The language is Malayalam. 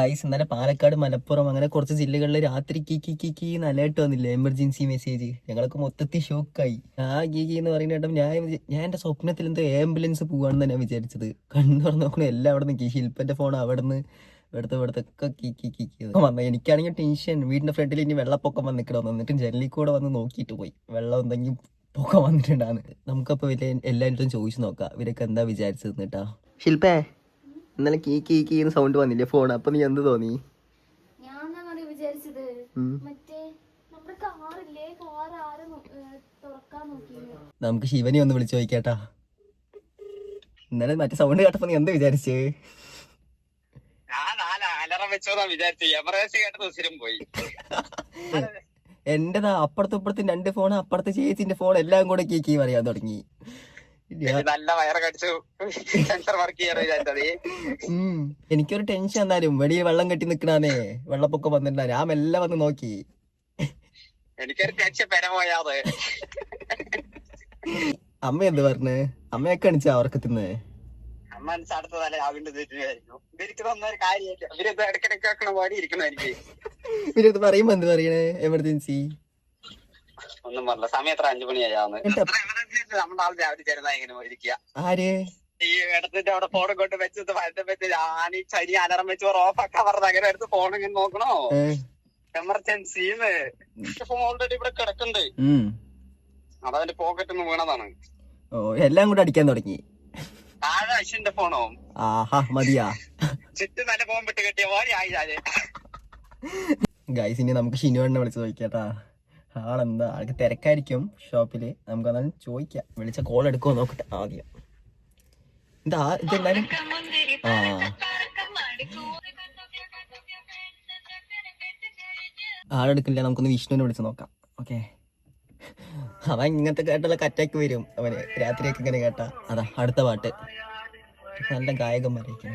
ഐസ് ഇന്നലെ പാലക്കാട്, മലപ്പുറം അങ്ങനെ കുറച്ച് ജില്ലകളിൽ രാത്രി കീ അലേർട്ട് വന്നില്ലേ, എമർജൻസി മെസ്സേജ്. ഞങ്ങളൊക്കെ മൊത്തത്തിൽ ഷോക്കായി. ആ കീ എന്ന് പറയുന്ന കേട്ടപ്പോൾ ഞാൻ എന്റെ സ്വപ്നത്തിൽ എന്തോ ആംബുലൻസ് പോവാണെന്ന് ഞാൻ വിചാരിച്ചത്. കണ്ണു തുറന്ന് നോക്കണ എല്ലാം അവിടെ നിന്ന് ശില്പന്റെ ഫോൺ അവിടെ നിന്ന് ഇവിടുത്തെ ഒക്കെ കീ വന്നു. എനിക്കാണെങ്കിൽ ടെൻഷൻ. വീടിന്റെ ഫ്രണ്ടിൽ ഇനി വെള്ളപ്പൊക്കം വന്നിക്കണം, എന്നിട്ട് ജനലിൽ കൂടെ വന്ന് നോക്കിയിട്ട് പോയി വെള്ളം എന്തെങ്കിലും പൊക്കം വന്നിട്ടുണ്ടാന്ന്. നമുക്കപ്പോൾ വലിയ എല്ലാവരും ചോദിച്ചു നോക്കാം ഇവരൊക്കെ എന്താ വിചാരിച്ചത് കേട്ടാ. ശില്പേ, ഇന്നലെ കീ സൗണ്ട് വന്നില്ലേ ഫോൺ, അപ്പൊ നീ എന്ത് തോന്നി? നമുക്ക് ശിവനെ ഒന്ന് വിളിച്ചു നോക്കിയാട്ടാ. ഇന്നലെ മറ്റേ സൗണ്ട് കേട്ടപ്പോ നീ എന്താ വിചാരിച്ചേ? എന്റെതാ അപ്പുറത്തും ഇപ്പുറത്തും 2 ഫോൺ, അപ്പുറത്തെ ചേച്ചിന്റെ ഫോൺ എല്ലാം കൂടെ കീ പറയാൻ തുടങ്ങി. എനിക്കൊരു ടെൻഷൻ എന്നാലും വെളിയിൽ വെള്ളം കെട്ടി നിക്കണേ, വെള്ളപ്പൊക്കം വന്നിട്ടുണ്ടാ. ഞാൻ മെല്ലെ വന്ന് നോക്കി. എനിക്കൊരു ടെൻഷൻ പെരപോയാത്. അമ്മ എന്ത് പറഞ്ഞ്? അമ്മയൊക്കെ അണിച്ചാ അവർക്ക് തിന്ന്? അമ്മ അടുത്തതല്ലേ ആവിന്റെ ഇവർക്ക് തന്നൊരു കാര്യമില്ല. ഇവരിത് ഇടയ്ക്കിടയ്ക്ക് പോലെ ഇരിക്കണം. എനിക്ക് ഇവരത് പറയുമ്പോ എന്ത് പറയണേ? എമർജൻസി ഒന്നും പറഞ്ഞ സമയത്ര 5 മണിയാവുന്നത്. നമ്മുടെ ആൾ രാവിലെ ചേരുന്ന ഇങ്ങനെ ഇരിക്കുക. ആര് ഈ ഇടത്തിന്റെ അവിടെ ഫോൺ കൊണ്ട് വെച്ചത് വെച്ച് ഞാൻ ഈ ചനി അലറം വെച്ച് ഓഫാക്കാൻ പറഞ്ഞത്. അങ്ങനെ എടുത്ത് ഫോൺ ഇങ്ങനെ നോക്കണോ? എമർജൻസിന്ന് ഫോൺ ഓൾറെഡി ഇവിടെ കിടക്കുന്നുണ്ട്. അതവന്റെ പോക്കറ്റിൽ നിന്ന് വീണതാണ്. എല്ലാം കൂടെ അടിക്കാൻ തുടങ്ങി. താഴെ അശ്വിന്റെ ഫോണോ? ആഹാ മതിയാ. ചുറ്റും നല്ല ഫോൺ വിട്ട് കെട്ടിയ പോലെ ആയി. ഗൈസ്, ഇനി നമുക്ക് ഷിനുവണ്ണെ വിളിച്ച് ചോദിക്കാട്ടാ. ആളെന്താ, ആൾക്ക് തിരക്കായിരിക്കും ഷോപ്പില്. നമുക്ക് അതാണ് ചോദിക്കാം. വിളിച്ച കോൾ എടുക്കുമോ നോക്കട്ടെ ആദ്യം. ഇതെല്ലാരും ആളെടുക്കില്ല. നമുക്കൊന്ന് വിഷ്ണുവിനെ വിളിച്ച് നോക്കാം. ഓക്കെ, അവൻ ഇങ്ങനത്തെ കേട്ടുള്ള അറ്റാക്ക് വരും അവന് രാത്രിയൊക്കെ ഇങ്ങനെ കേട്ടാ. അതാ അടുത്ത പാട്ട്. നല്ല ഗായകന്മാരായിരിക്കും.